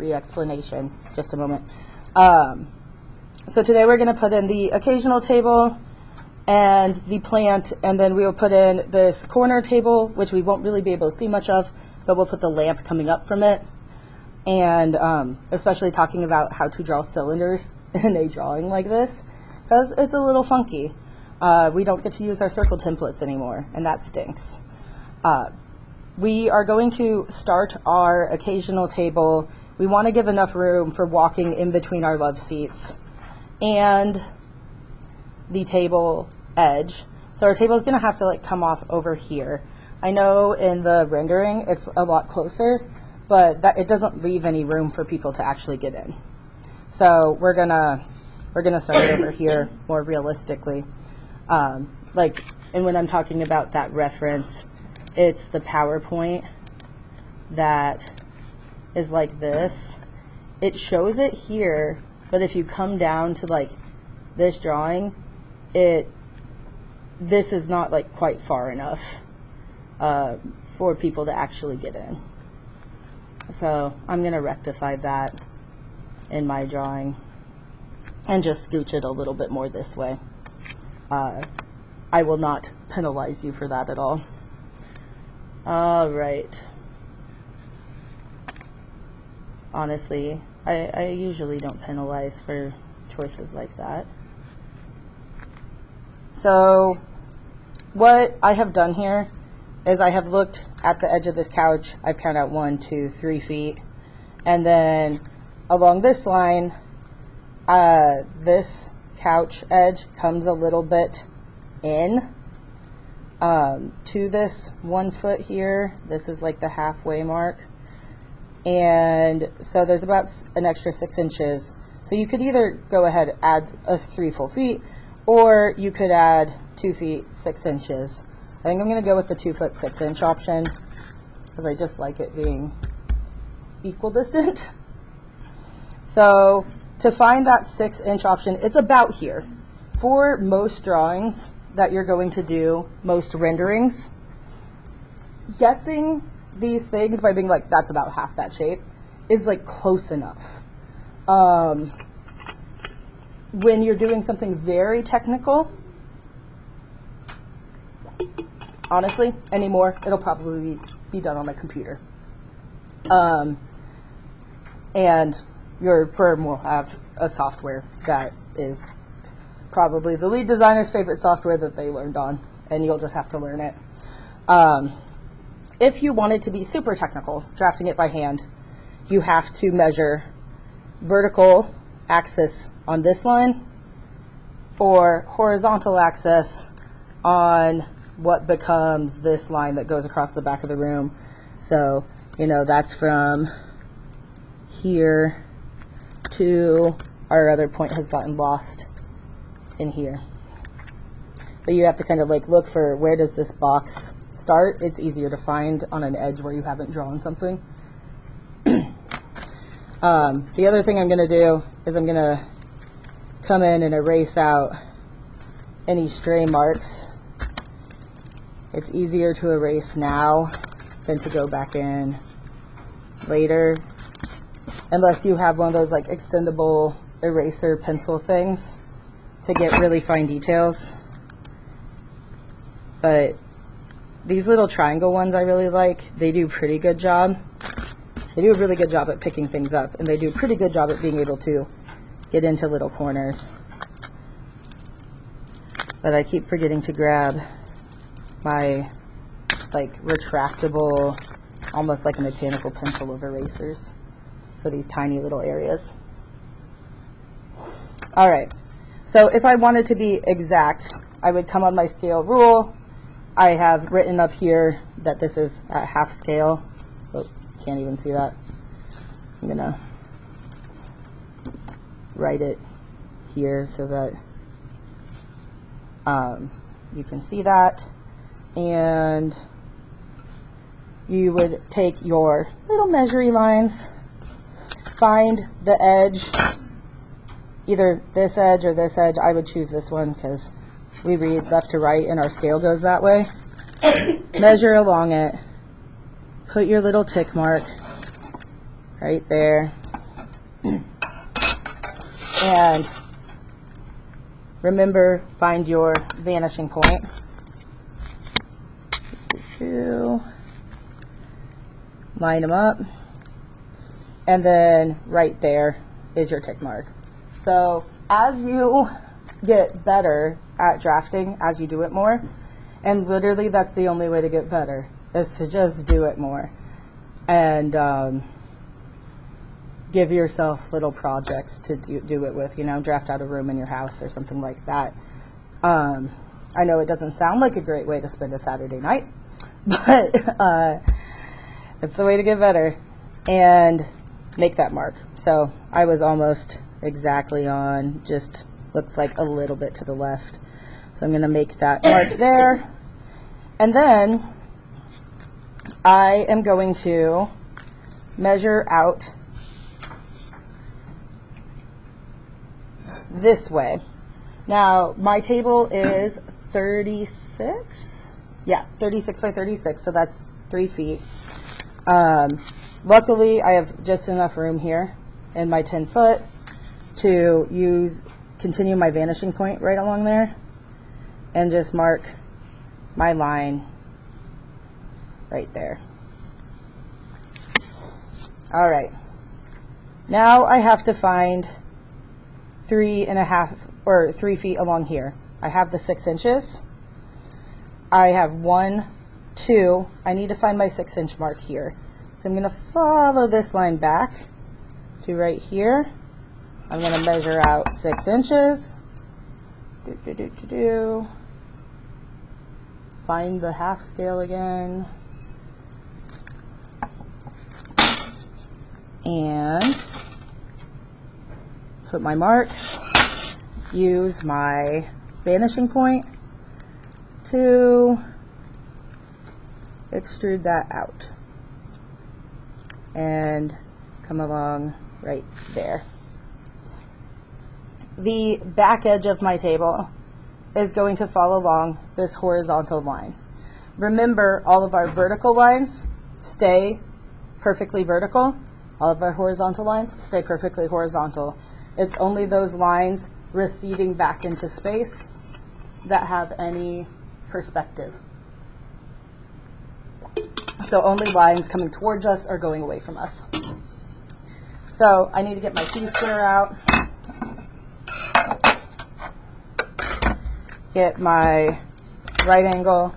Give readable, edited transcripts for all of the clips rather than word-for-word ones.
re-explanation. Just a moment. So today we're going to put in the occasional table and the plant, and then we'll put in this corner table, which we won't really be able to see much of, but we'll put the lamp coming up from it. And especially talking about how to draw cylinders in a drawing like this, because it's a little funky. We don't get to use our circle templates anymore, and that stinks. We are going to start our occasional table. We want to give enough room for walking in between our love seats and the table edge. So our table is going to have to like come off over here. I know in the rendering it's a lot closer, but that it doesn't leave any room for people to actually get in. So we're gonna start over here more realistically. And when I'm talking about that reference, it's the PowerPoint that is like this. It shows it here, but if you come down to like this drawing, this is not like quite far enough for people to actually get in. So I'm going to rectify that in my drawing and just scooch it a little bit more this way. I will not penalize you for that at all. All right. Honestly, I usually don't penalize for choices like that. So what I have done here is I have looked at the edge of this couch. I've counted out 1, 2, 3 feet. And then along this line, this couch edge comes a little bit in to this 1 foot here. This is like the halfway mark. And so there's about an extra 6 inches. So you could either go ahead and add 3 full feet, or you could add 2 feet 6 inches. I think I'm going to go with the 2 foot 6 inch option because I just like it being equal distant. So to find that 6 inch option, it's about here. For most drawings that you're going to do, most renderings, guessing these things by being like, that's about half that shape, is like close enough. When you're doing something very technical, honestly, anymore, it'll probably be done on my computer. And your firm will have a software that is probably the lead designer's favorite software that they learned on, and you'll just have to learn it. If you want it to be super technical, drafting it by hand, you have to measure vertical axis on this line or horizontal axis on what becomes this line that goes across the back of the room. So, you know, that's from here to our other point has gotten lost in here. But you have to kind of like look for where does this box start. It's easier to find on an edge where you haven't drawn something. The other thing I'm going to do is I'm going to come in and erase out any stray marks. It's easier to erase now than to go back in later, unless you have one of those like extendable eraser pencil things to get really fine details. But these little triangle ones I really like. They do a pretty good job. They do a really good job at picking things up, and they do a pretty good job at being able to get into little corners. But I keep forgetting to grab my like retractable, almost like a mechanical pencil of erasers for these tiny little areas. All right, so if I wanted to be exact, I would come on my scale rule. I have written up here that this is at half scale. Oh, can't even see that. I'm gonna write it here so that you can see that. And you would take your little measuring lines, find the edge, either this edge or this edge. I would choose this one because we read left to right and our scale goes that way. Measure along it, put your little tick mark right there, And remember, find your vanishing point. Line them up. And then right there is your tick mark. So as you get better at drafting, as you do it more, and literally that's the only way to get better, is to just do it more. And give yourself little projects to do it with, draft out a room in your house or something like that. I know it doesn't sound like a great way to spend a Saturday night, but it's the way to get better. And make that mark. So I was almost exactly on, just looks like a little bit to the left. So I'm going to make that mark there. And then I am going to measure out this way. Now my table is 36, yeah, 36 by 36, so that's 3 feet. Luckily I have just enough room here in my 10 foot to continue my vanishing point right along there and just mark my line right there. All right, now I have to find 3.5 or 3 feet along here. I have the 6 inches. I have 1, 2. I need to find my 6-inch mark here. So I'm going to follow this line back to right here. I'm going to measure out 6 inches. Find the half scale again. And put my mark. Use my vanishing point to extrude that out and come along right there. The back edge of my table is going to follow along this horizontal line. Remember, all of our vertical lines stay perfectly vertical. All of our horizontal lines stay perfectly horizontal. It's only those lines receding back into space that have any perspective. So only lines coming towards us are going away from us. So I need to get my T-square out, get my right angle,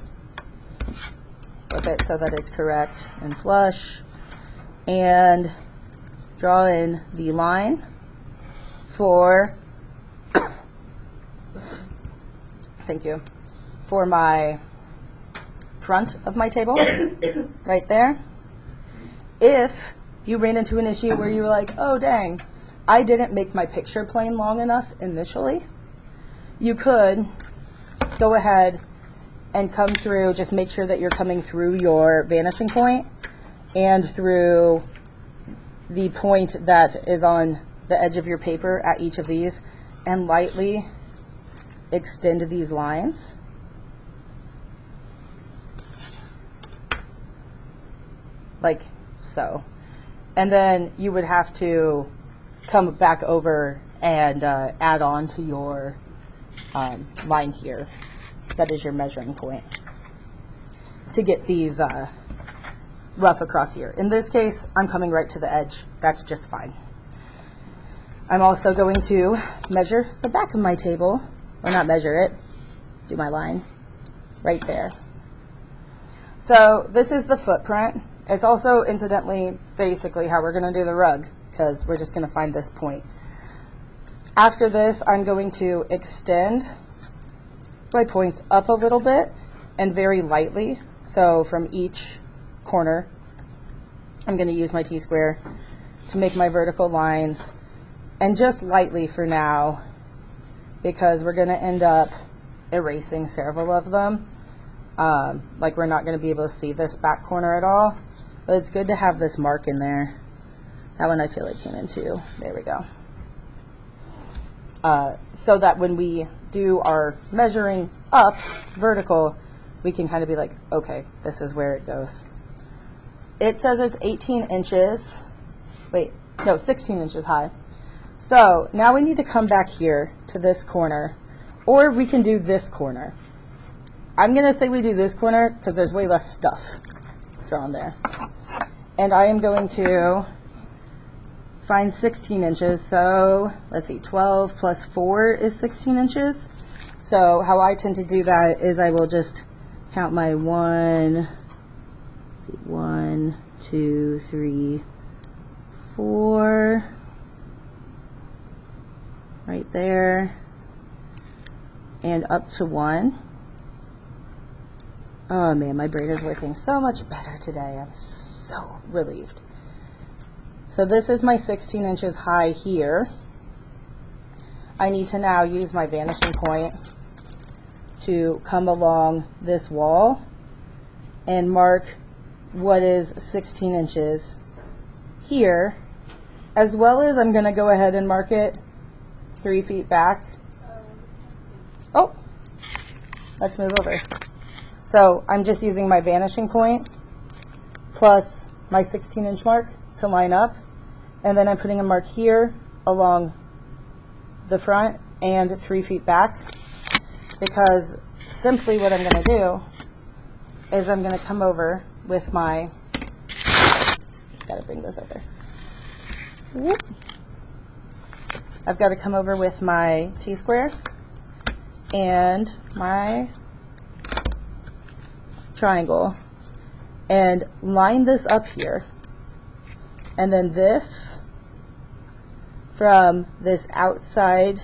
flip it so that it's correct and flush, and draw in the line for thank you, for my front of my table, right there. If you ran into an issue where you were like, oh dang, I didn't make my picture plane long enough initially, you could go ahead and come through, just make sure that you're coming through your vanishing point and through the point that is on the edge of your paper at each of these, and lightly extend these lines. Like so. And then you would have to come back over and add on to your line here. That is your measuring point to get these rough across here. In this case, I'm coming right to the edge. That's just fine. I'm also going to measure the back of my table, or not measure it, do my line right there. So this is the footprint. It's also, incidentally, basically how we're going to do the rug, because we're just going to find this point. After this, I'm going to extend my points up a little bit and very lightly. So from each corner, I'm going to use my T-square to make my vertical lines, and just lightly for now, because we're going to end up erasing several of them. Like we're not going to be able to see this back corner at all, but it's good to have this mark in there. That one I feel like came in too. There we go. So that when we do our measuring up vertical, we can kind of be like, okay, this is where it goes. It says it's 18 inches, wait, no, 16 inches high. So now we need to come back here to this corner, or we can do this corner. I'm going to say we do this corner because there's way less stuff drawn there. And I am going to find 16 inches. So let's see, 12 plus 4 is 16 inches. So how I tend to do that is I will just count my 1, 2, 3, 4, right there, and up to 1. Oh man, my brain is working so much better today. I'm so relieved. So this is my 16 inches high here. I need to now use my vanishing point to come along this wall and mark what is 16 inches here, as well as I'm going to go ahead and mark it 3 feet back. Oh, let's move over. So I'm just using my vanishing point plus my 16-inch mark to line up, and then I'm putting a mark here along the front and 3 feet back, because simply what I'm going to do is I'm going to come over with my, got to bring this over. Whoop. I've got to come over with my T-square and my triangle and line this up here, and then this from this outside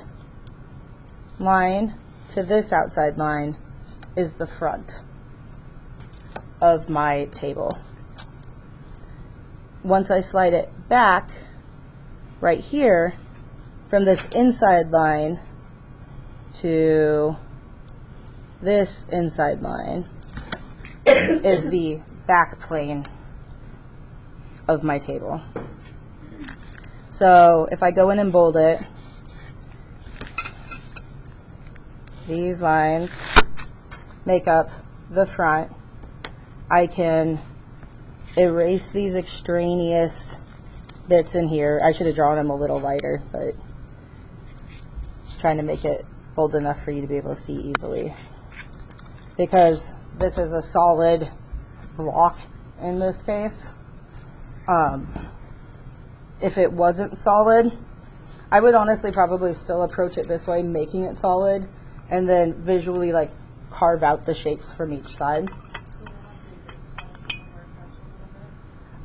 line to this outside line is the front of my table. Once I slide it back right here from this inside line to this inside line is the back plane of my table. So if I go in and bold it, these lines make up the front. I can erase these extraneous bits in here. I should have drawn them a little lighter, but trying to make it bold enough for you to be able to see easily. Because this is a solid block in this case. If it wasn't solid, I would honestly probably still approach it this way, making it solid, and then visually like carve out the shapes from each side.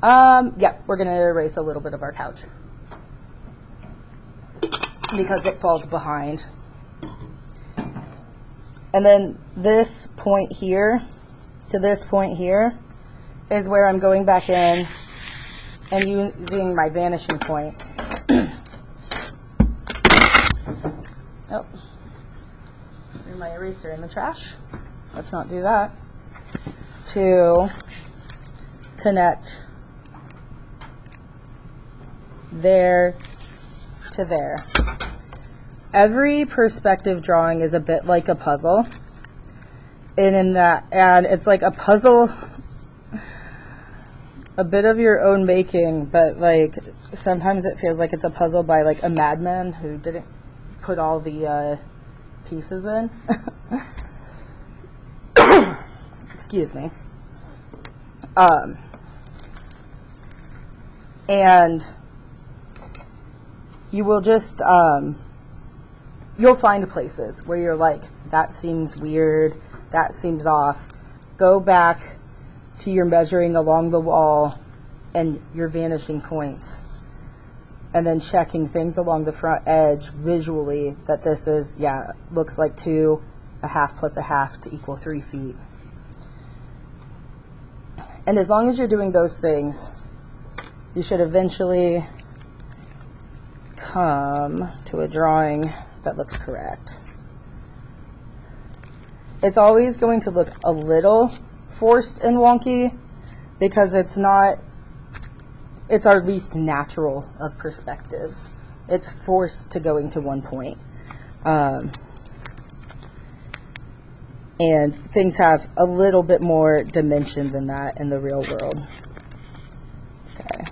Yeah, we're going to erase a little bit of our couch because it falls behind. And then this point here to this point here is where I'm going back in and using my vanishing point. Oh, threw my eraser in the trash. Let's not do that. To connect there to there. Every perspective drawing is a bit like a puzzle, and it's like a puzzle, a bit of your own making, but like sometimes it feels like it's a puzzle by like a madman who didn't put all the pieces in. Excuse me. And you will just you'll find places where you're like, that seems weird, that seems off. Go back to your measuring along the wall and your vanishing points, and then checking things along the front edge visually that this is, yeah, looks like 2, a half plus a half to equal 3 feet. And as long as you're doing those things, you should eventually come to a drawing that looks correct. It's always going to look a little forced and wonky because it's our least natural of perspectives. It's forced to going to one point. And things have a little bit more dimension than that in the real world. Okay.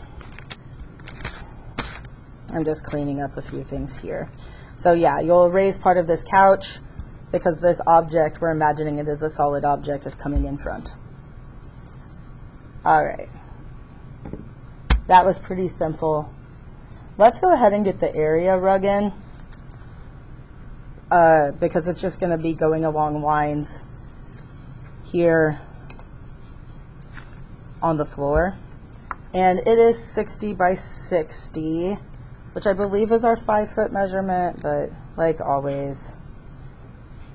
I'm just cleaning up a few things here. So yeah, you'll erase part of this couch because this object, we're imagining it as a solid object, is coming in front. All right. That was pretty simple. Let's go ahead and get the area rug in because it's just going to be going along lines here on the floor. And it is 60 by 60, which I believe is our 5-foot measurement, but like always,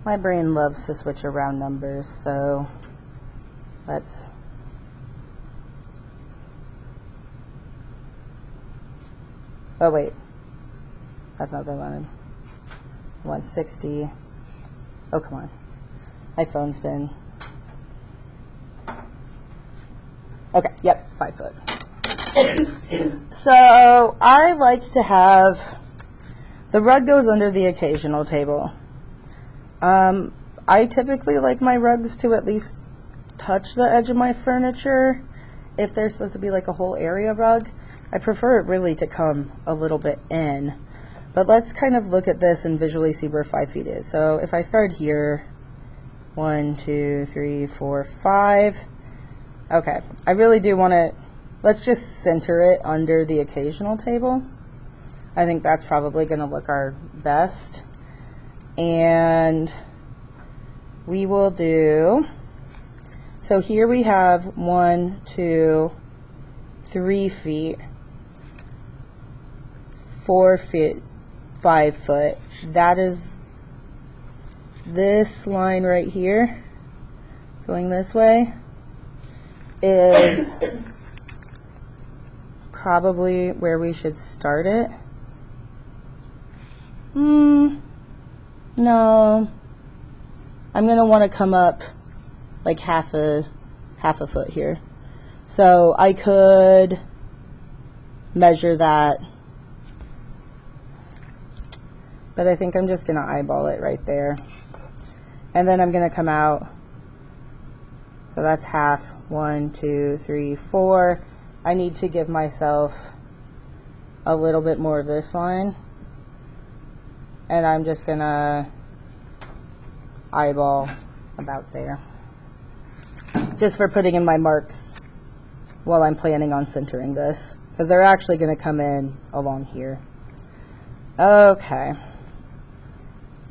my brain loves to switch around numbers, so let's... Oh wait, that's not what I wanted. 160. Oh, come on. My phone's been... Okay, yep, 5 foot. So I like to have, the rug goes under the occasional table. I typically like my rugs to at least touch the edge of my furniture if they're supposed to be like a whole area rug. I prefer it really to come a little bit in. But let's kind of look at this and visually see where 5 feet is. So if I start here, 1, 2, 3, 4, 5. Okay, I really do want to, let's just center it under the occasional table. I think that's probably going to look our best. And we will do, so here we have 1, 2, 3 feet, 4 feet, 5 foot. That is this line right here, going this way, is probably where we should start it. No, I'm going to want to come up like half a foot here. So I could measure that, but I think I'm just going to eyeball it right there. And then I'm going to come out. So that's half, 1, 2, 3, 4. I need to give myself a little bit more of this line. And I'm just going to eyeball about there. Just for putting in my marks while I'm planning on centering this. Because they're actually going to come in along here. Okay.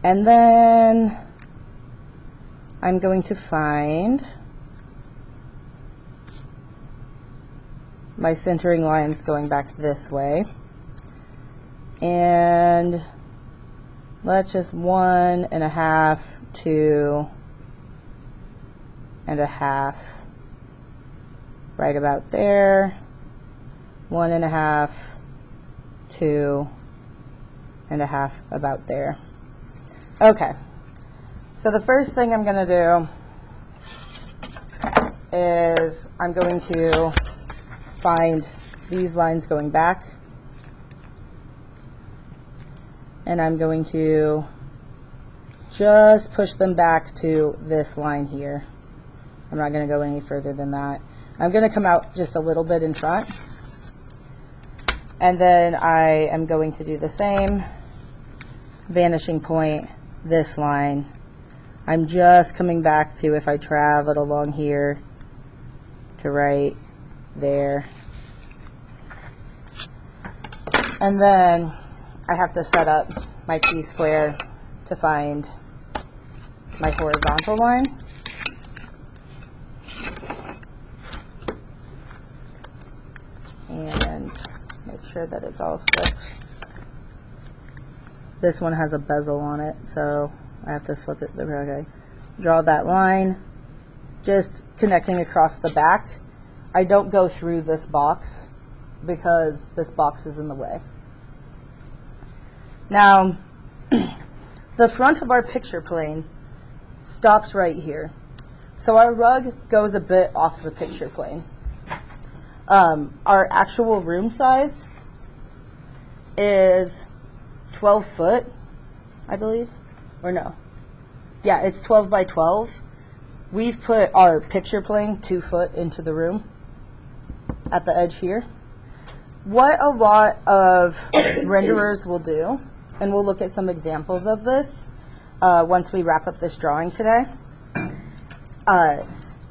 And then I'm going to find my centering lines going back this way. And let's just 1.5, 2.5, right about there. 1.5, 2.5, about there. Okay, so the first thing I'm going to do is I'm going to find these lines going back, and I'm going to just push them back to this line here. I'm not going to go any further than that. I'm going to come out just a little bit in front, and then I am going to do the same vanishing point, this line. I'm just coming back to, if I traveled along here, to right there. And then I have to set up my T-square to find my horizontal line. And make sure that it's all flipped. This one has a bezel on it, so I have to flip it. Okay. Draw that line, just connecting across the back. I don't go through this box because this box is in the way. Now, the front of our picture plane stops right here. So our rug goes a bit off the picture plane. Our actual room size is 12 foot, I believe, or no. Yeah, it's 12 by 12. We've put our picture plane 2 foot into the room at the edge here. what a lot of renderers will do, and we'll look at some examples of this once we wrap up this drawing today,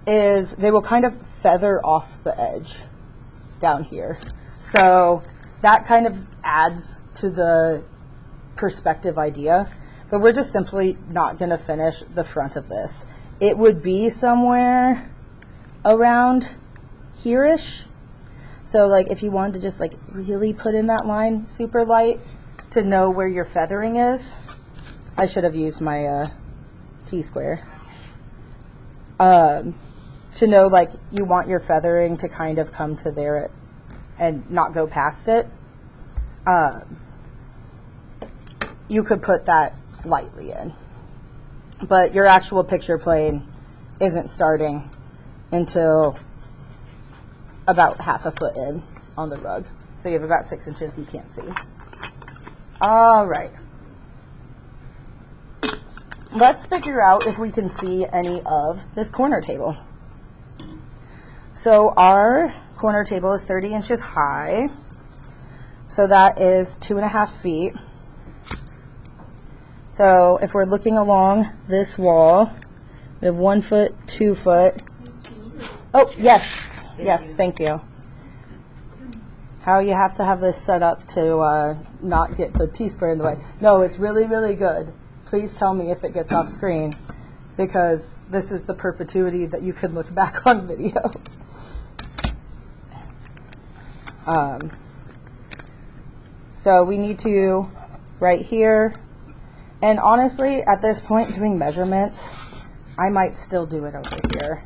is they will kind of feather off the edge down here. So that kind of adds to the perspective idea, but we're just simply not going to finish the front of this. It would be somewhere around here-ish. So like if you wanted to just like really put in that line super light to know where your feathering is, I should have used my T-square. To know like you want your feathering to kind of come to there and not go past it, you could put that lightly in. But your actual picture plane isn't starting until about half a foot in on the rug. So you have about 6 inches you can't see. All right. Let's figure out if we can see any of this corner table. So our corner table is 30 inches high. So that is 2.5 feet. So if we're looking along this wall, we have 1 foot, 2 foot. Oh, yes. Yes, thank you. How you have to have this set up to not get the T-square in the way. No, it's really, really good. Please tell me if it gets off screen, because this is the perpetuity that you can look back on video. So we need to, right here, and honestly, at this point, doing measurements, I might still do it over here,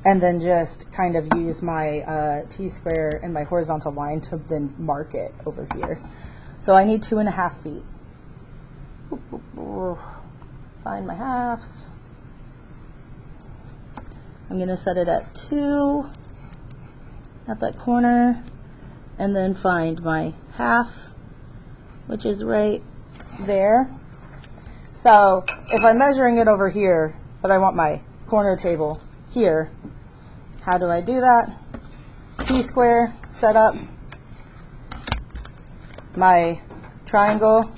and then just kind of use my T-square and my horizontal line to then mark it over here. So I need 2.5 feet. Find my halves. I'm going to set it at 2 at that corner, and then find my half, which is right there. So if I'm measuring it over here, but I want my corner table here, how do I do that? T-square, set up my triangle,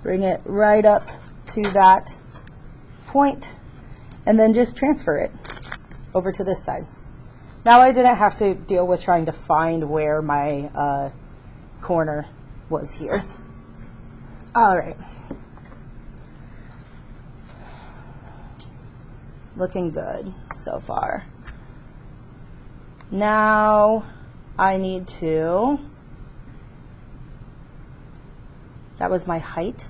bring it right up to that point, and then just transfer it over to this side. Now I didn't have to deal with trying to find where my corner was here. All right. Looking good so far. Now I need to, that was my height.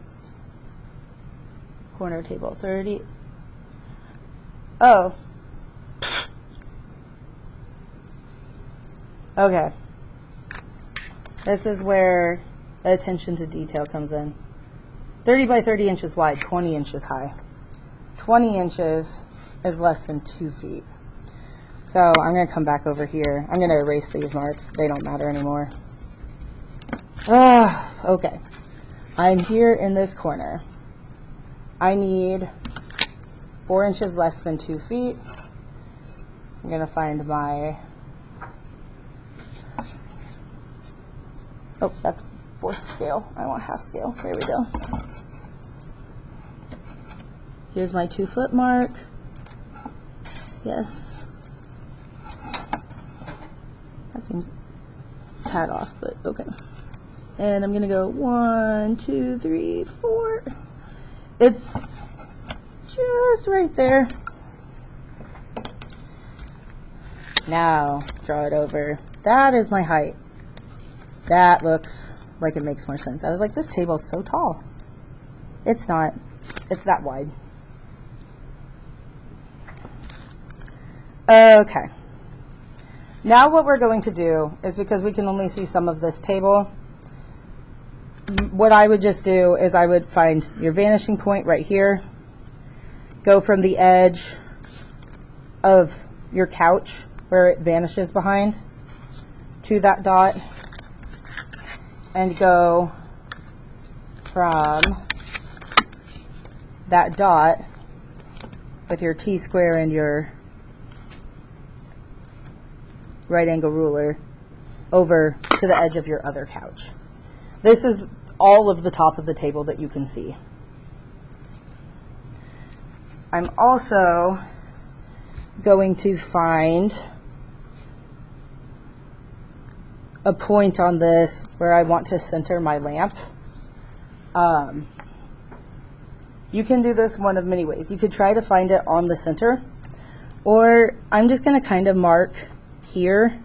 Corner table 30. Oh. Okay. This is where attention to detail comes in. 30 by 30 inches wide, 20 inches high. 20 inches is less than 2 feet. So I'm going to come back over here. I'm going to erase these marks. They don't matter anymore. Okay. I'm here in this corner. I need 4 inches less than 2 feet. I'm going to find my, oh, that's 4th scale. I want half scale. There we go. Here's my 2 foot mark. Yes. That seems a tad off, but okay. And I'm going to go 1, 2, 3, 4. It's just right there. Now, draw it over. That is my height. That looks like it makes more sense. I was like, this table is so tall. It's not. It's that wide. Okay. Now what we're going to do is, because we can only see some of this table, what I would just do is I would find your vanishing point right here, go from the edge of your couch where it vanishes behind to that dot, and go from that dot with your T-square and your right angle ruler over to the edge of your other couch. This is all of the top of the table that you can see. I'm also going to find a point on this where I want to center my lamp. You can do this one of many ways. You could try to find it on the center, or I'm just going to kind of mark here,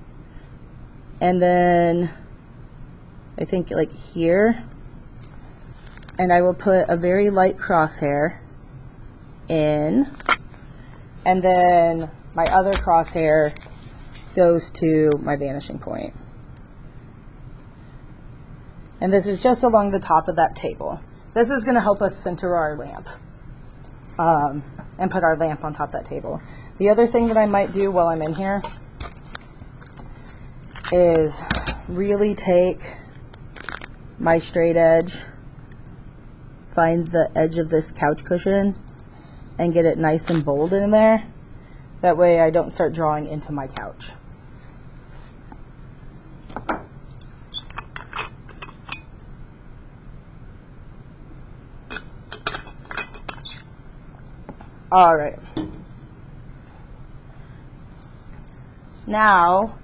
and then I think like here, and I will put a very light crosshair in, and then my other crosshair goes to my vanishing point. And this is just along the top of that table. This is going to help us center our lamp and put our lamp on top of that table. The other thing that I might do while I'm in here is really take my straight edge, find the edge of this couch cushion, and get it nice and bold in there. That way I don't start drawing into my couch. All right. Now,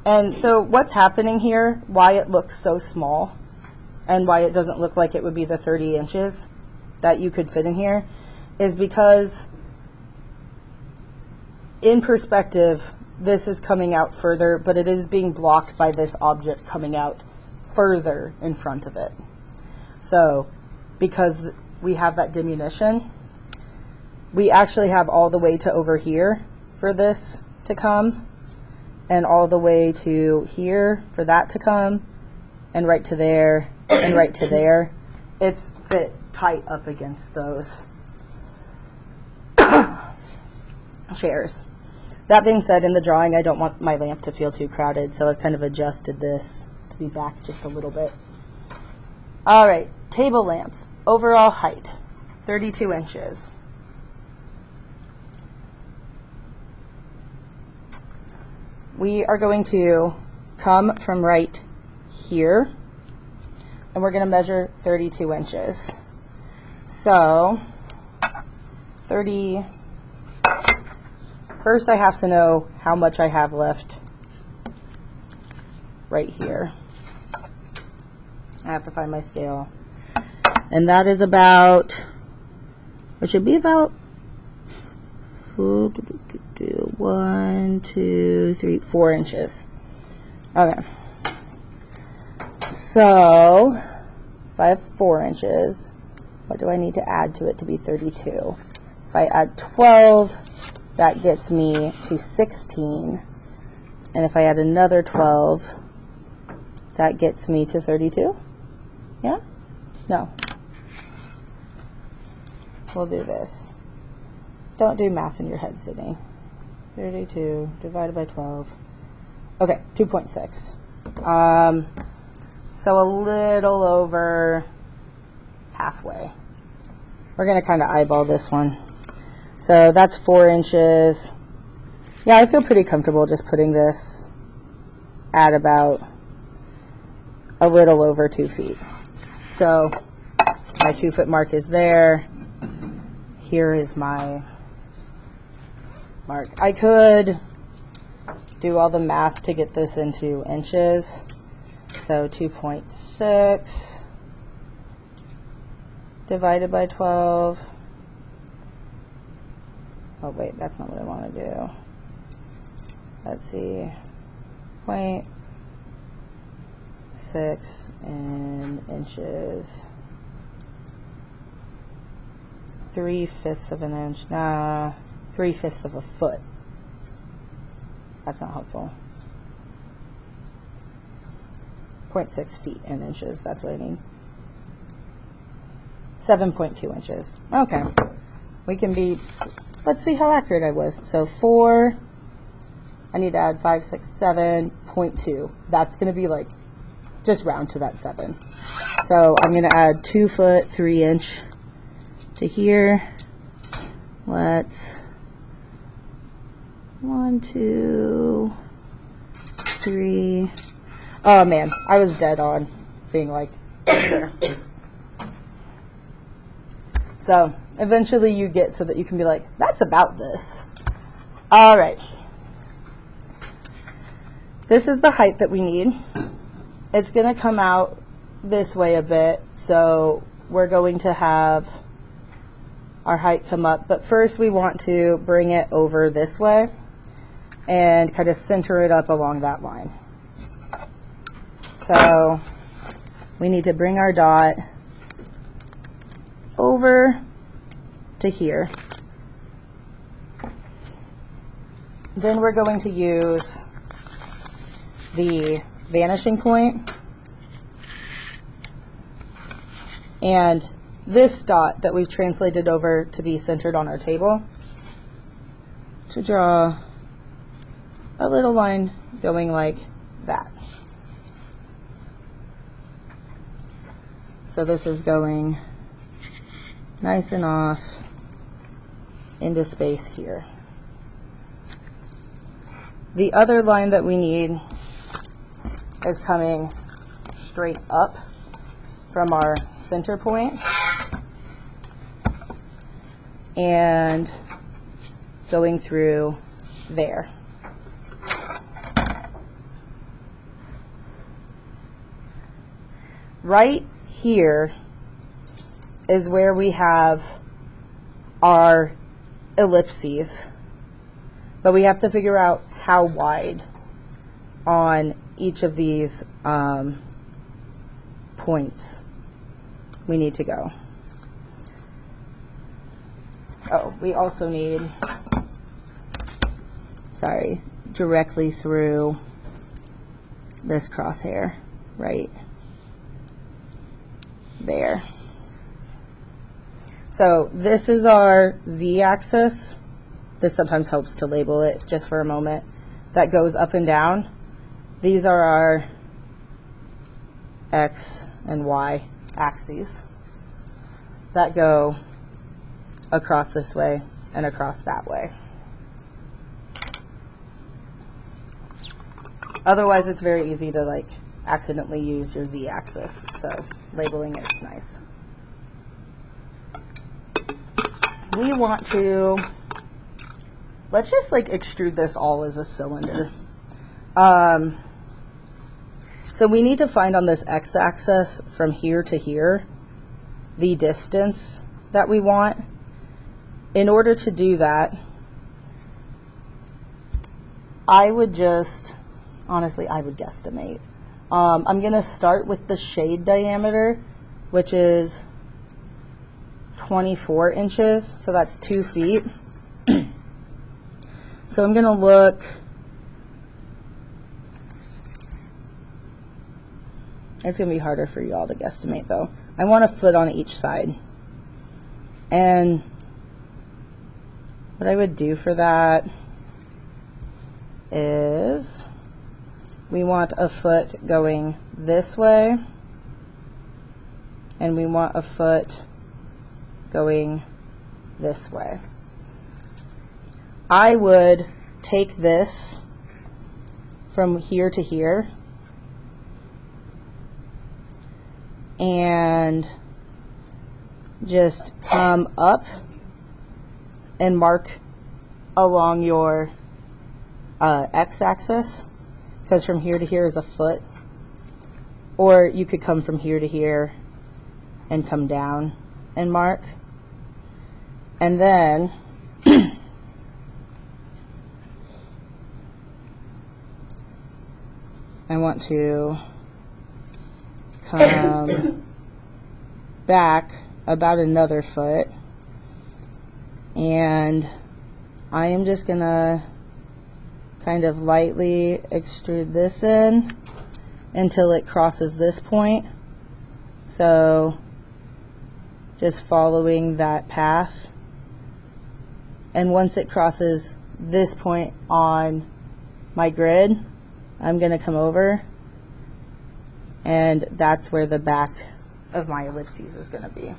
and so what's happening here, why it looks so small and why it doesn't look like it would be the 30 inches that you could fit in here, is because in perspective, this is coming out further, but it is being blocked by this object coming out further in front of it. So because we have that diminution, we actually have all the way to over here for this to come, and all the way to here for that to come, and right to there, and right to there. It's fit tight up against those chairs. That being said, in the drawing, I don't want my lamp to feel too crowded, so I've kind of adjusted this to be back just a little bit. All right, table lamp, overall height, 32 inches. We are going to come from right here, and we're going to measure 32 inches. So, first I have to know how much I have left right here. I have to find my scale. And that is about, it should be about 1, 2, 3, 4 inches. Okay. So, if I have 4 inches, what do I need to add to it to be 32? If I add 12, that gets me to 16. And if I add another 12, that gets me to 32? Yeah? No. We'll do this. Don't do math in your head, Sydney. 32 divided by 12. Okay, 2.6. So a little over halfway. We're going to kind of eyeball this one. So that's 4 inches. Yeah, I feel pretty comfortable just putting this at about a little over 2 feet. So my 2 foot mark is there. Here is my mark. I could do all the math to get this into inches. So 2.6 divided by 12. Oh wait, that's not what I want to do. Let's see. 0.6 in inches. 3/5 of an inch. Nah, 3/5 of a foot. That's not helpful. 0.6 feet in inches. That's what I mean. 7.2 inches. Okay. We can be, let's see how accurate I was. So 4, I need to add 5, 6, 7.2. That's going to be like, just round to that 7. So I'm going to add 2 foot, 3 inch to here. Let's 1, 2, 3. Oh man, I was dead on being like there. So eventually you get so that you can be like, that's about this. All right. This is the height that we need. It's going to come out this way a bit, so we're going to have our height come up. But first we want to bring it over this way and kind of center it up along that line. So we need to bring our dot over to here. Then we're going to use the vanishing point and this dot that we've translated over to be centered on our table to draw a little line going like that. So this is going nice and off into space here. The other line that we need is coming straight up from our center point and going through there. Right here is where we have our ellipses, but we have to figure out how wide on each of these points we need to go. Oh, we also need, sorry, directly through this crosshair right there. So this is our z-axis. This sometimes helps to label it just for a moment. That goes up and down. These are our x and y axes that go across this way and across that way. Otherwise, it's very easy to like accidentally use your z-axis, so labeling it's nice. We want to, let's just like extrude this all as a cylinder. So we need to find on this x-axis from here to here the distance that we want. In order to do that, I would just, honestly, I would guesstimate. I'm going to start with the shade diameter, which is 24 inches, so that's 2 feet. So I'm going to look, it's going to be harder for you all to guesstimate though. I want a foot on each side. And what I would do for that is we want a foot going this way, and we want a foot going this way. I would take this from here to here and just come up and mark along your x-axis, because from here to here is a foot. Or you could come from here to here and come down and mark. And then I want to come back about another foot, and I am just gonna kind of lightly extrude this in until it crosses this point. So just following that path, and once it crosses this point on my grid, I'm going to come over, and that's where the back of my ellipses is going to be.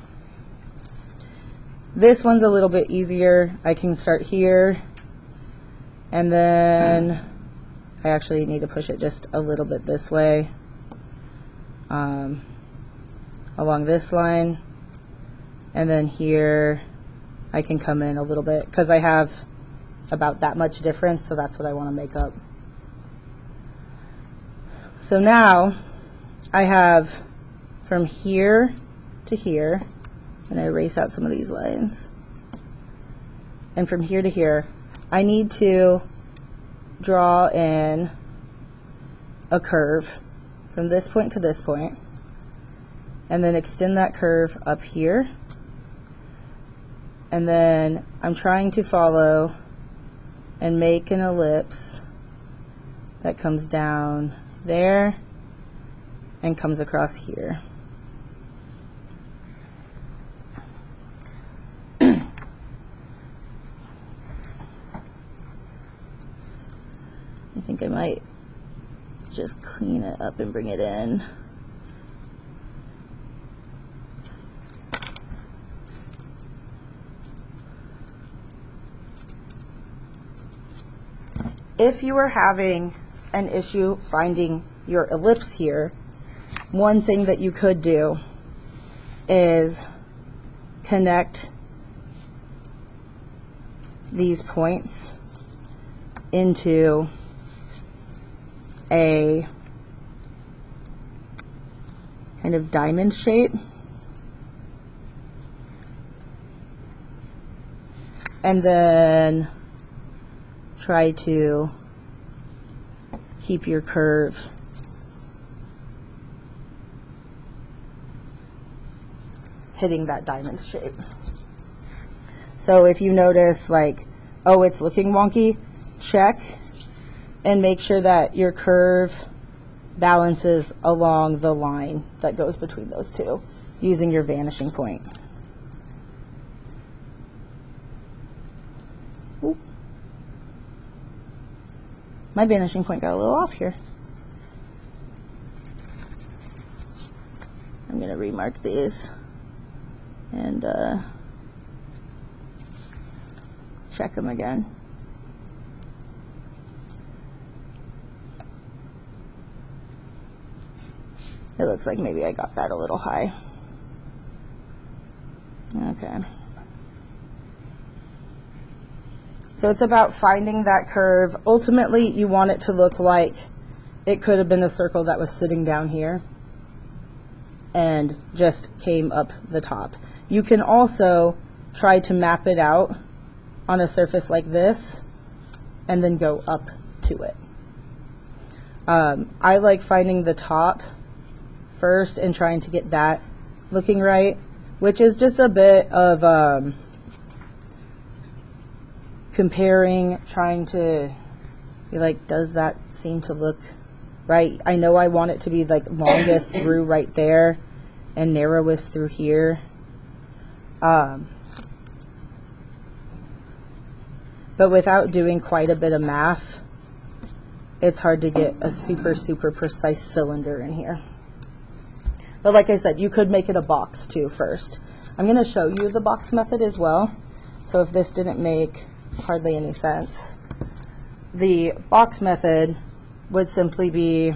This one's a little bit easier. I can start here, and then I actually need to push it just a little bit this way, along this line, and then here I can come in a little bit because I have about that much difference, so that's what I want to make up. So now I have from here to here, and I erase out some of these lines, and from here to here I need to draw in a curve from this point to this point, and then extend that curve up here, and then I'm trying to follow and make an ellipse that comes down there and comes across here. I think I might just clean it up and bring it in. If you are having an issue finding your ellipse here, one thing that you could do is connect these points into a kind of diamond shape, and then try to keep your curve hitting that diamond shape. So if you notice, like, oh, it's looking wonky, check and make sure that your curve balances along the line that goes between those two using your vanishing point. Ooh. My vanishing point got a little off here. I'm going to remark these and check them again. It looks like maybe I got that a little high. Okay. So it's about finding that curve. Ultimately, you want it to look like it could have been a circle that was sitting down here and just came up the top. You can also try to map it out on a surface like this and then go up to it. I like finding the top first and trying to get that looking right, which is just a bit of comparing, trying to be like, does that seem to look right? I know I want it to be like longest through right there and narrowest through here. But without doing quite a bit of math, it's hard to get a super precise cylinder in here. But like I said, you could make it a box too first. I'm going to show you the box method as well. So if this didn't make hardly any sense, the box method would simply be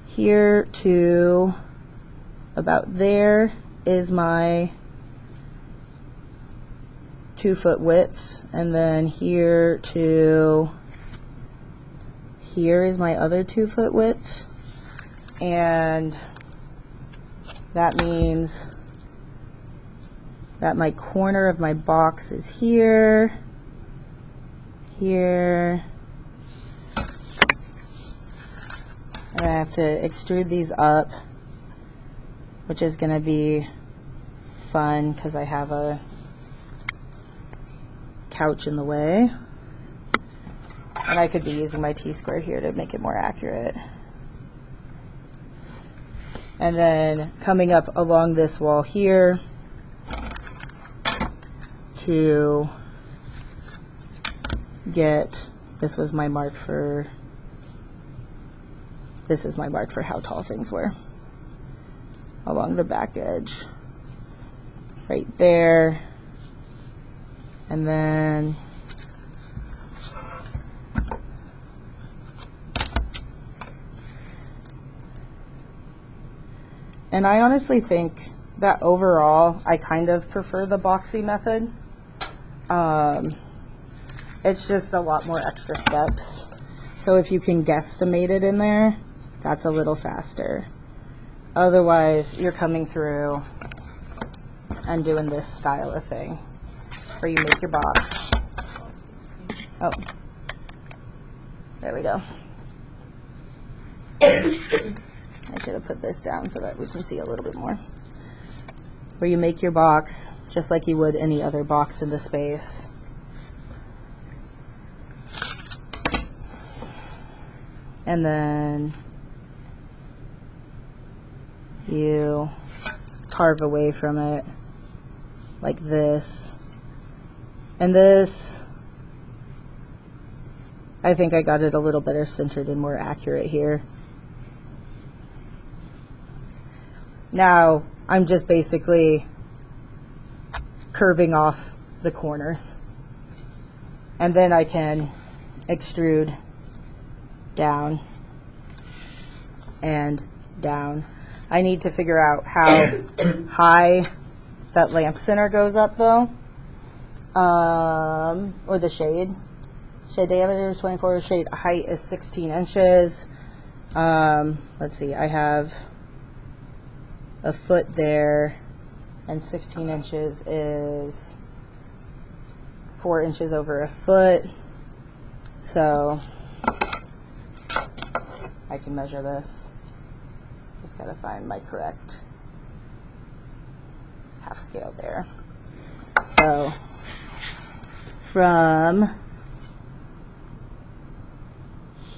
here to about there is my 2-foot width, and then here to here is my other 2-foot width, and that means that my corner of my box is here, here, and I have to extrude these up, which is going to be fun because I have a couch in the way, and I could be using my T-square here to make it more accurate. And then coming up along this wall here to get, this is my mark for how tall things were, along the back edge right there, and then And I honestly think that overall, I kind of prefer the boxy method. It's just a lot more extra steps. So if you can guesstimate it in there, that's a little faster. Otherwise, you're coming through and doing this style of thing where you make your box. Oh, there we go. I should have put this down so that we can see a little bit more. Where you make your box just like you would any other box in the space. And then you carve away from it like this. And this, I think I got it a little better centered and more accurate here. Now, I'm just basically curving off the corners. And then I can extrude down and down. I need to figure out how high that lamp center goes up though, or the shade. Shade diameter is 24, shade height is 16 inches. Let's see, I have a foot there, and 16 inches is 4 inches over a foot. So I can measure this. Just gotta find my correct half scale there. So from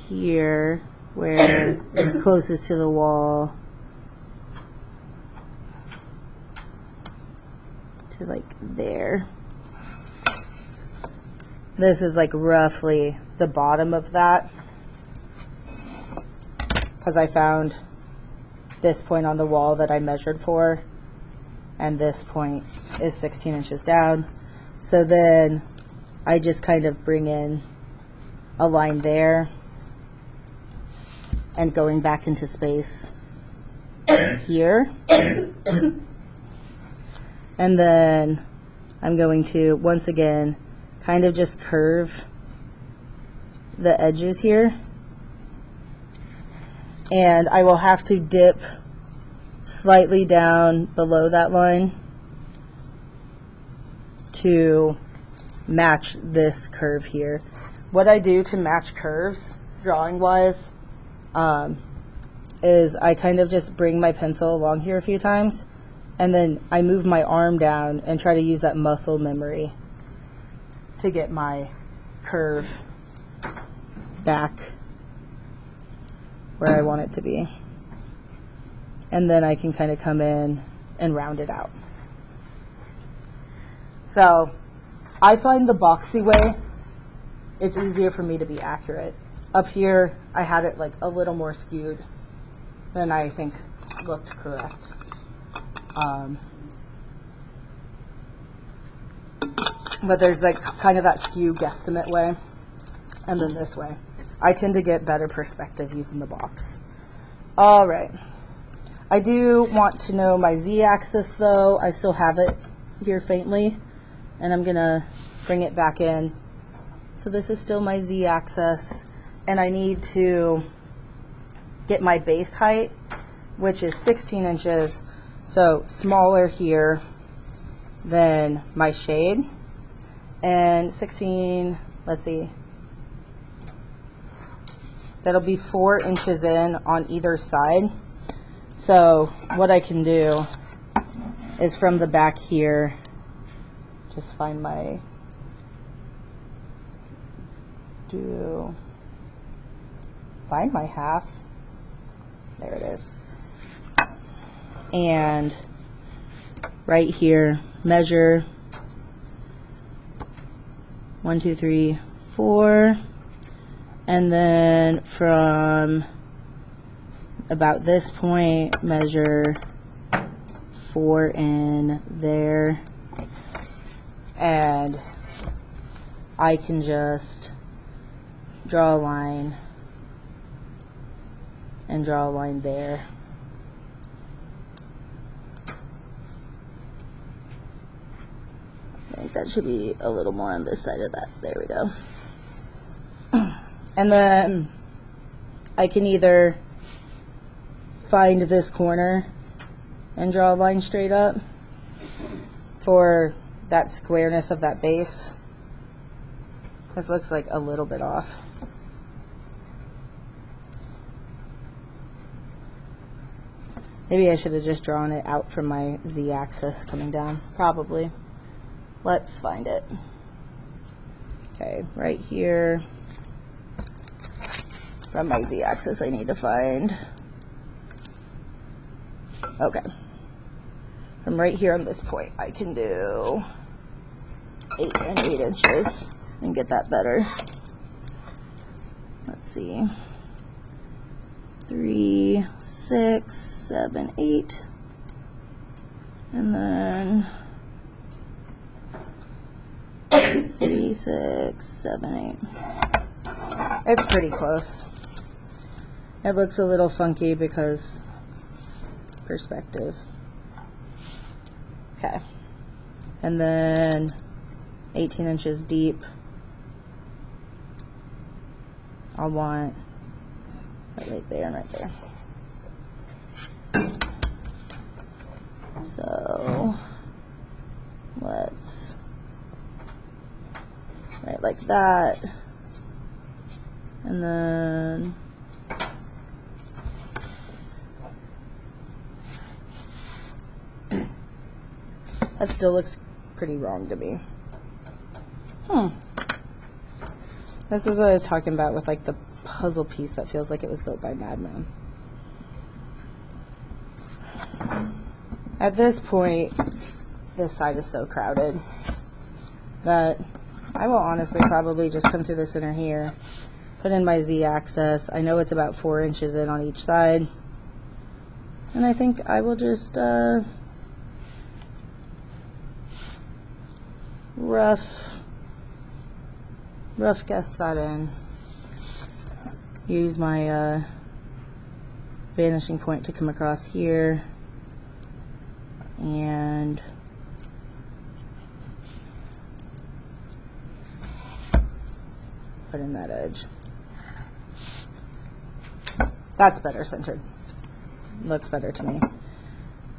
here, where it's closest to the wall, to like there. This is like roughly the bottom of that, because I found this point on the wall that I measured for, and this point is 16 inches down. So then I just kind of bring in a line there and going back into space here. And then I'm going to, once again, kind of just curve the edges here. And I will have to dip slightly down below that line to match this curve here. What I do to match curves, drawing-wise, is I kind of just bring my pencil along here a few times, and then I move my arm down and try to use that muscle memory to get my curve back where I want it to be. And then I can kind of come in and round it out. So I find the boxy way, it's easier for me to be accurate. Up here, I had it like a little more skewed than I think looked correct. But there's like kind of that skew guesstimate way, and then this way. I tend to get better perspective using the box. All right. I do want to know my z-axis though. I still have it here faintly, and I'm gonna bring it back in. So this is still my z-axis, and I need to get my base height, which is 16 inches, so smaller here than my shade. And 16, let's see, that'll be 4 inches in on either side. So what I can do is from the back here, just find my, find my half. There it is. And right here, measure 1, 2, 3, 4. And then from about this point, measure 4 in there. And I can just draw a line and draw a line there. think that should be a little more on this side of that. There we go. And then I can either find this corner and draw a line straight up for that squareness of that base. This looks like a little bit off. Maybe I should have just drawn it out from my z-axis coming down. Probably. Let's find it. Okay, right here. From my z-axis I need to find. Okay. From right here on this point I can do 8 and 8 inches and get that better. Let's see. 3, 6, 7, 8, and then 3, 6, 7, 8. It's pretty close. It looks a little funky because perspective. Okay. And then 18 inches deep. I'll want right there and right there. So let's right like that, and then that still looks pretty wrong to me. This is what I was talking about with like the puzzle piece that feels like it was built by Madman. At this point, this side is so crowded that I will honestly probably just come through the center here, put in my z-axis. I know it's about 4 inches in on each side, and I think I will just rough guess that in. Use my vanishing point to come across here, and put in that edge. That's better centered. Looks better to me.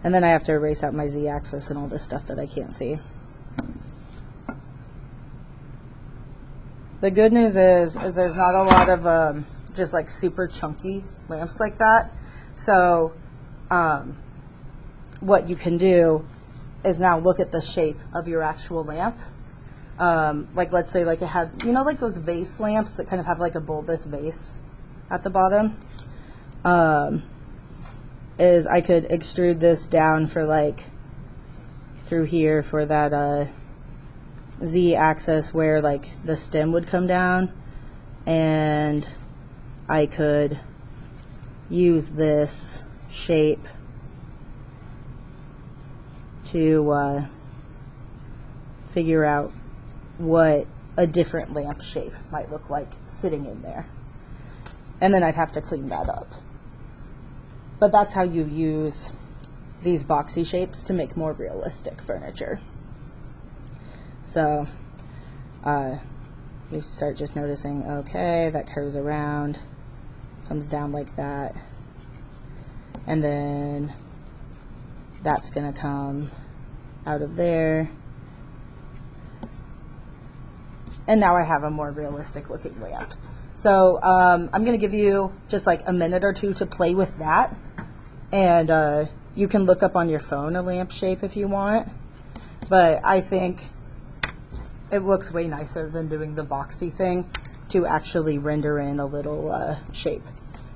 And then I have to erase out my z-axis and all this stuff that I can't see. The good news is there's not a lot of just like super chunky lamps like that. So what you can do is now look at the shape of your actual lamp. Like let's say like it had, you know, like those vase lamps that kind of have like a bulbous vase at the bottom. Is I could extrude this down for like through here for that z-axis where like the stem would come down, and I could use this shape to figure out what a different lamp shape might look like sitting in there. And then I'd have to clean that up. But that's how you use these boxy shapes to make more realistic furniture. So you start just noticing, okay, that curves around, comes down like that, and then that's going to come out of there. And now I have a more realistic looking lamp. So I'm going to give you just like a minute or two to play with that. And you can look up on your phone a lamp shape if you want. But I think it looks way nicer than doing the boxy thing to actually render in a little shape.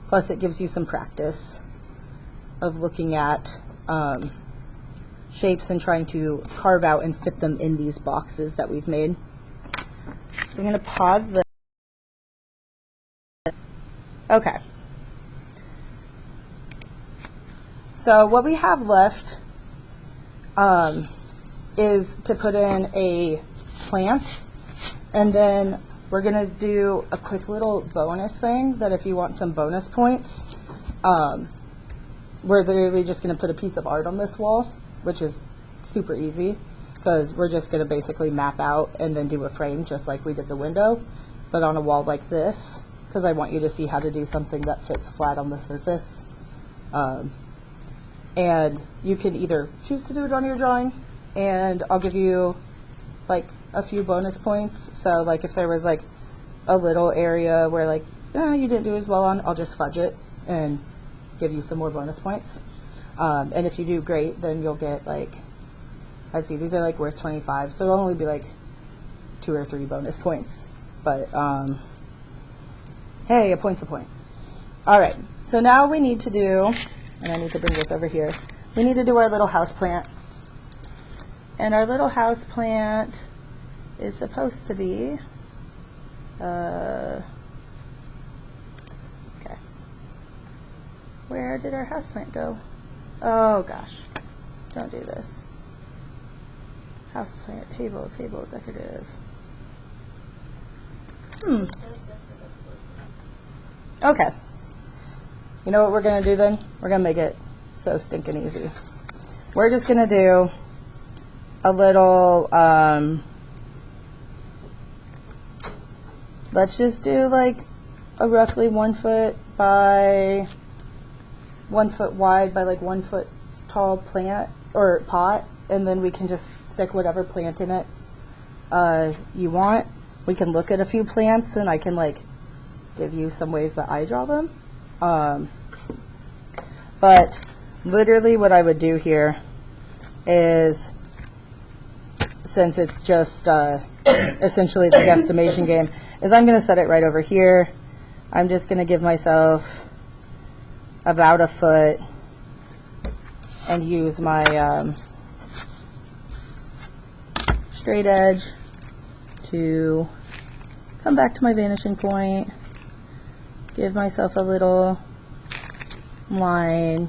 Plus it gives you some practice of looking at shapes and trying to carve out and fit them in these boxes that we've made. So I'm going to pause this. Okay. So what we have left is to put in a plant, and then we're going to do a quick little bonus thing that if you want some bonus points, we're literally just going to put a piece of art on this wall, which is super easy. because we're just going to basically map out and then do a frame just like we did the window, but on a wall like this, because I want you to see how to do something that fits flat on the surface. And you can either choose to do it on your drawing, and I'll give you like a few bonus points. So like if there was like a little area where like you didn't do as well on, I'll just fudge it and give you some more bonus points. And if you do great, then you'll get like, let's see, these are like worth 25, so it'll only be like 2 or 3 bonus points. But hey, a point's a point. All right, so now we need to do, and I need to bring this over here, we need to do our little house plant. And our little house plant is supposed to be, okay, where did our house plant go? Oh gosh, don't do this. House plant, table, decorative. Okay. You know what we're going to do then? We're going to make it so stinking easy. We're just going to do a little, let's just do like a roughly 1 foot by 1 foot wide by like 1 foot tall plant or pot, and then we can just stick whatever plant in it you want. We can look at a few plants and I can like give you some ways that I draw them. But literally what I would do here is, since it's just essentially the guesstimation game, is I'm going to set it right over here. I'm just going to give myself about a foot and use my straight edge to come back to my vanishing point, give myself a little line,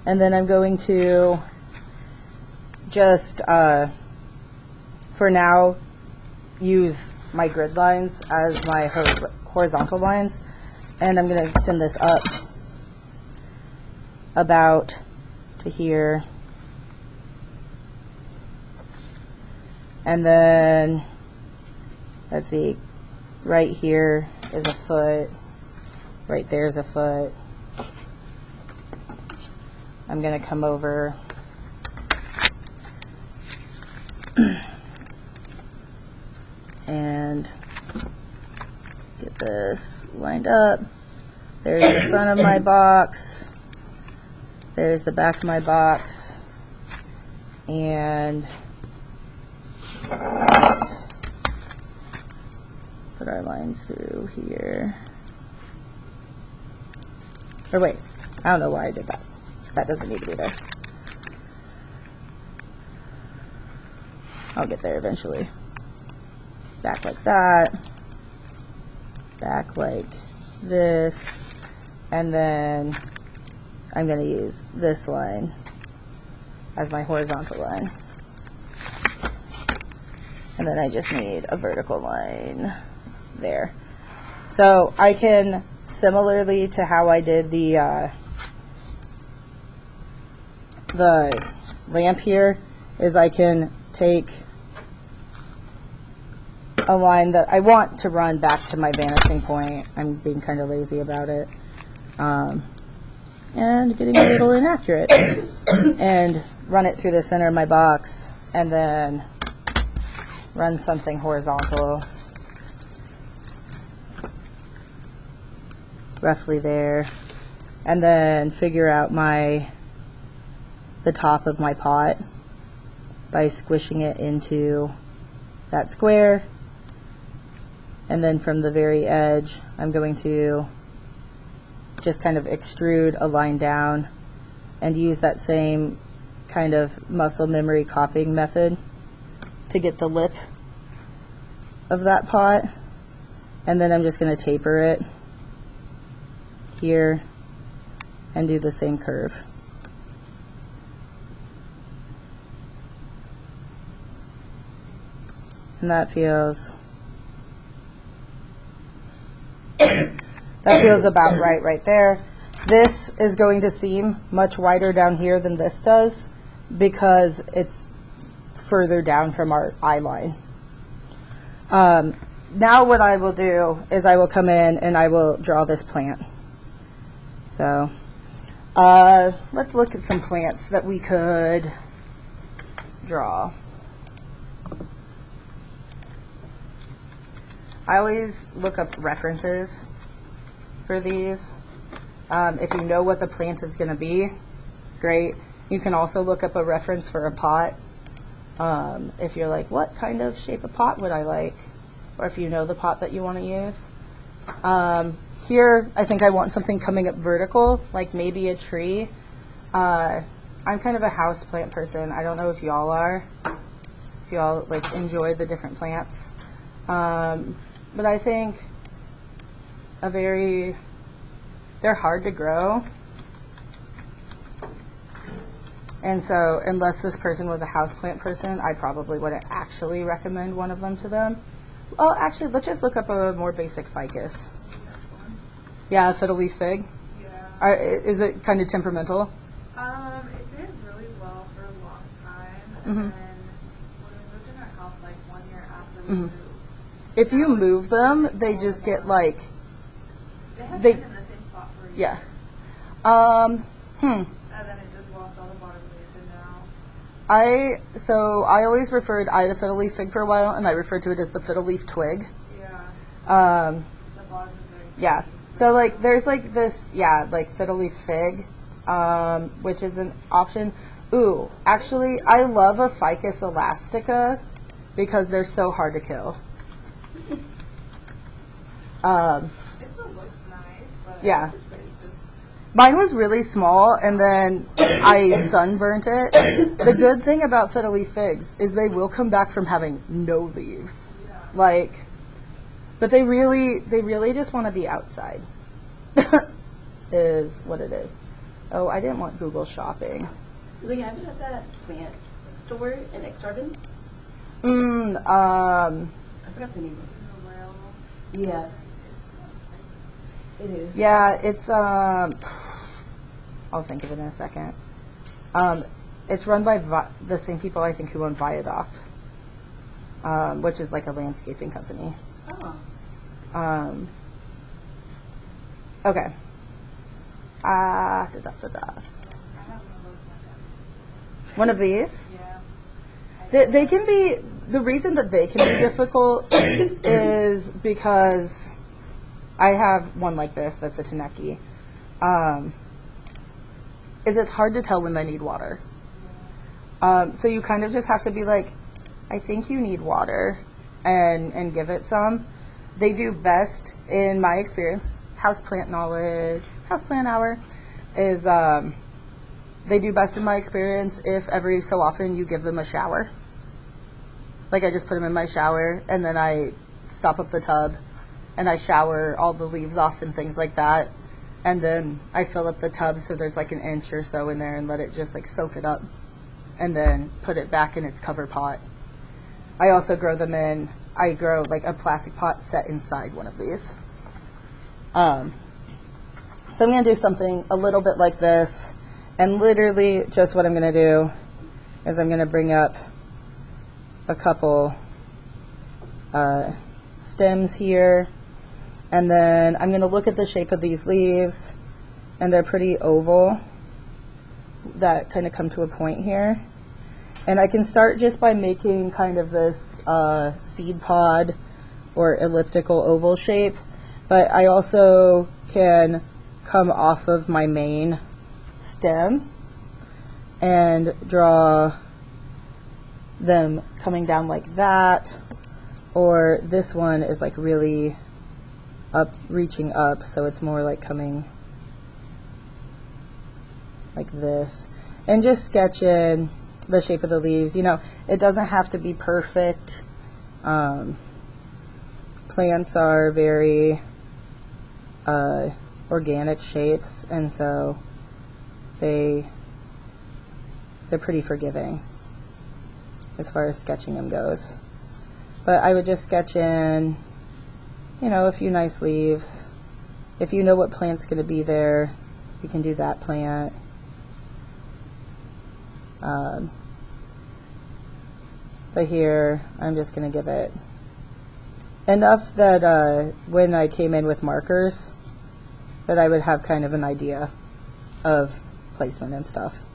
and then I'm going to just for now use my grid lines as my horizontal lines, and I'm going to extend this up about to here, and then let's see, right here is a foot, right there's a foot. I'm going to come over and get this lined up. There's the front of my box, there's the back of my box, and let's put our lines through here. Or wait, I don't know why I did that. That doesn't need to be there. I'll get there eventually. Back like that, back like this, and then I'm going to use this line as my horizontal line. And then I just need a vertical line there. So I can, similarly to how I did the lamp here, is I can take a line that I want to run back to my vanishing point. I'm being kind of lazy about it. And getting a little inaccurate. And run it through the center of my box, and then run something horizontal roughly there, and then figure out the top of my pot by squishing it into that square, and then from the very edge I'm going to just kind of extrude a line down and use that same kind of muscle memory copying method to get the lip of that pot, and then I'm just going to taper it here and do the same curve. And that feels about right there. This is going to seem much wider down here than this does, because it's further down from our eye line. Now what I will do is I will come in and I will draw this plant. So let's look at some plants that we could draw. I always look up references for these. If you know what the plant is going to be, great. You can also look up a reference for a pot. If you're like, what kind of shape of pot would I like? Or if you know the pot that you want to use. Here, I think I want something coming up vertical, like maybe a tree. I'm kind of a house plant person. I don't know if y'all are. If y'all like enjoy the different plants. But I think they're hard to grow. And so unless this person was a houseplant person, I probably wouldn't actually recommend one of them to them. Well, actually, let's just look up a more basic ficus. Yeah, fiddle leaf fig. Yeah. Is it kind of temperamental? It did really well for a long time. And then when we moved in our house, like 1 year after we moved. If you move them, they just get like... It has been in the same spot for a year. Yeah. And then it just lost all the bottom leaves, and now... I always referred, I had a fiddle leaf fig for a while, and I referred to it as the fiddle leaf twig. Yeah. The bottom is very tiny. Yeah. So like there's like this, yeah, like fiddle leaf fig, which is an option. Ooh, actually, I love a Ficus elastica because they're so hard to kill. It still looks nice, but Yeah. it's just... Mine was really small, and then I sunburnt it. The good thing about fiddle leaf figs is they will come back from having no leaves. Yeah. Like, but they really just want to be outside. Is what it is. Oh, I didn't want Google Shopping. Do they have it at that plant store in Exarden? I I forgot the name of Well, it. Yeah, it's it is. Yeah, it's I'll think of it in a second. It's run by the same people I think who own Viaduct, which is like a landscaping company. Oh. Okay. I have one of those like that. One of these. Yeah. They can be, the reason that they can be difficult is because I have one like this that's a Taneki. Is it's hard to tell when they need water. So you kind of just have to be like, I think you need water, and give it some. They do best, in my experience, houseplant knowledge, houseplant hour, is they do best in my experience if every so often you give them a shower. Like I just put them in my shower, and then I stop up the tub, and I shower all the leaves off and things like that. And then I fill up the tub so there's like an inch or so in there and let it just like soak it up, and then put it back in its cover pot. I also grow them in, I grow like a plastic pot set inside one of these. So I'm going to do something a little bit like this, and literally just what I'm going to do is I'm going to bring up a couple stems here, and then I'm going to look at the shape of these leaves, and they're pretty oval that kind of come to a point here. And I can start just by making kind of this seed pod or elliptical oval shape, but I also can come off of my main stem and draw them coming down like that, or this one is like really up, reaching up, so it's more like coming like this, and just sketch in the shape of the leaves. You know, it doesn't have to be perfect. Plants are very organic shapes, and so they're pretty forgiving as far as sketching them goes. But I would just sketch in, you know, a few nice leaves. If you know what plant's going to be there, you can do that plant. But here, I'm just going to give it enough that when I came in with markers, that I would have kind of an idea of placement and stuff.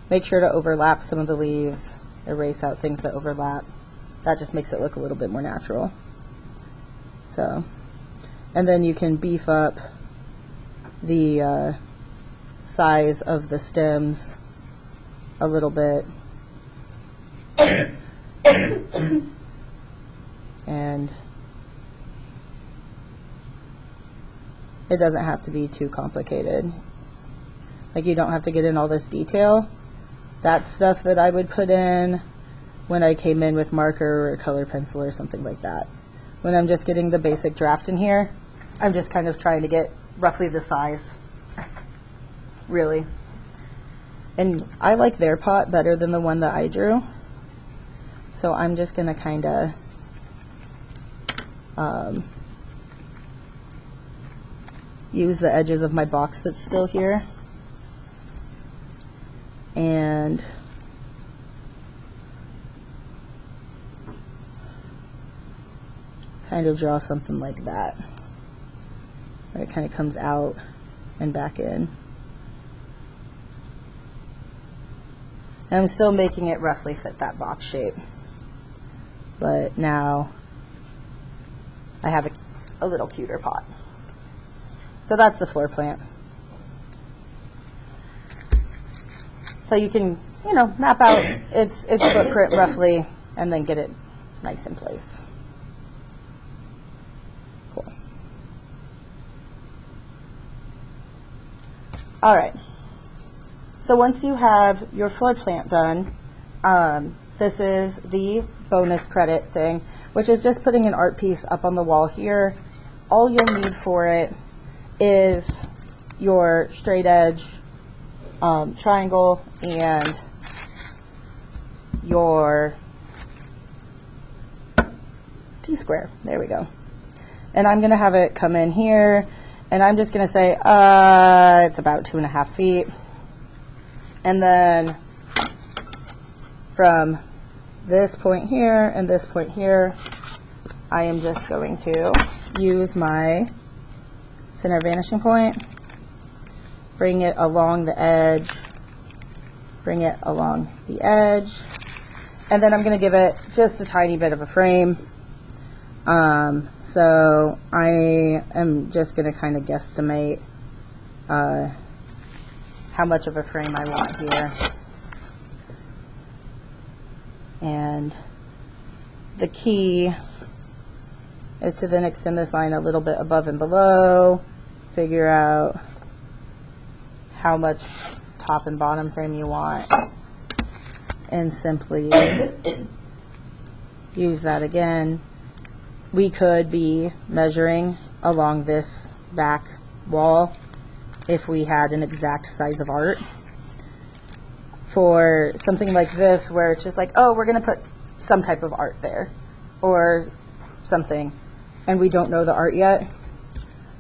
Make sure to overlap some of the leaves, erase out things that overlap. That just makes it look a little bit more natural. So, and then you can beef up the size of the stems a little bit. And it doesn't have to be too complicated. Like, you don't have to get in all this detail. That's stuff that I would put in when I came in with marker or color pencil or something like that. When I'm just getting the basic draft in here, I'm just kind of trying to get roughly the size, really. And I like their pot better than the one that I drew. So I'm just going to kind of use the edges of my box that's still here. And kind of draw something like that, where it kind of comes out and back in. And I'm still making it roughly fit that box shape, but now I have a little cuter pot. So that's the floor plant. So you can, you know, map out its footprint roughly and then get it nice in place. Cool. All right. So once you have your floor plant done, this is the bonus credit thing, which is just putting an art piece up on the wall here. All you'll need for it is your straight edge triangle and your T-square. There we go. And I'm going to have it come in here, and I'm just going to say it's about 2.5 feet. And then from this point here and this point here, I am just going to use my center vanishing point, bring it along the edge, bring it along the edge, and then I'm going to give it just a tiny bit of a frame. So I am just going to kind of guesstimate how much of a frame I want here. And the key is to then extend this line a little bit above and below, figure out how much top and bottom frame you want, and simply use that again. We could be measuring along this back wall if we had an exact size of art. For something like this, where it's just like, oh, we're going to put some type of art there or something, and we don't know the art yet,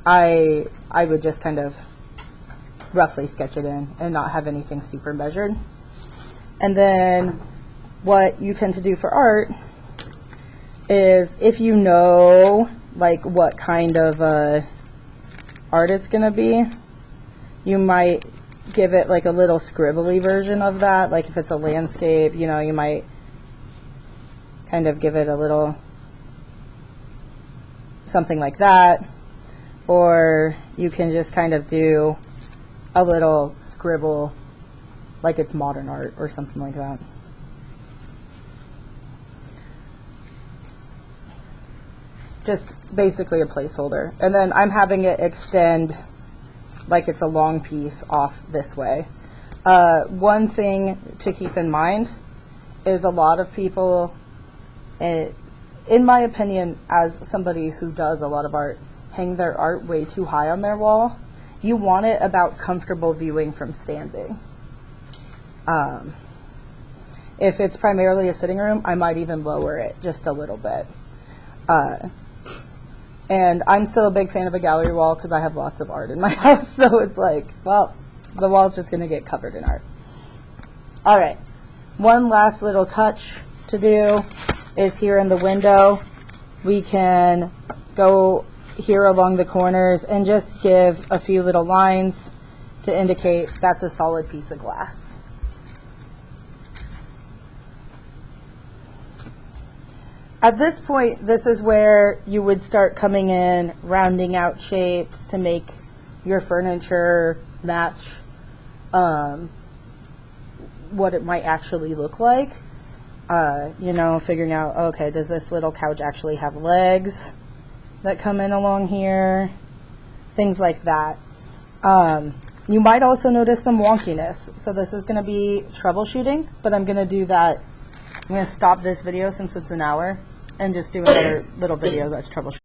I would just kind of roughly sketch it in and not have anything super measured. And then what you tend to do for art is, if you know like what kind of art it's going to be, you might give it like a little scribbly version of that. Like if it's a landscape, you know, you might kind of give it a little something like that. Or you can just kind of do a little scribble like it's modern art or something like that. Just basically a placeholder. And then I'm having it extend like it's a long piece off this way. One thing to keep in mind is a lot of people, in my opinion, as somebody who does a lot of art, hang their art way too high on their wall. You want it about comfortable viewing from standing. If it's primarily a sitting room, I might even lower it just a little bit. And I'm still a big fan of a gallery wall because I have lots of art in my house, so it's like, well, the wall's just going to get covered in art. All right. One last little touch to do is here in the window. We can go here along the corners and just give a few little lines to indicate that's a solid piece of glass. At this point, this is where you would start coming in, rounding out shapes to make your furniture match what it might actually look like. You know, figuring out, okay, does this little couch actually have legs that come in along here? Things like that. You might also notice some wonkiness. So this is going to be troubleshooting, but I'm going to do that. I'm going to stop this video since it's an hour and just do another little video that's troubleshooting.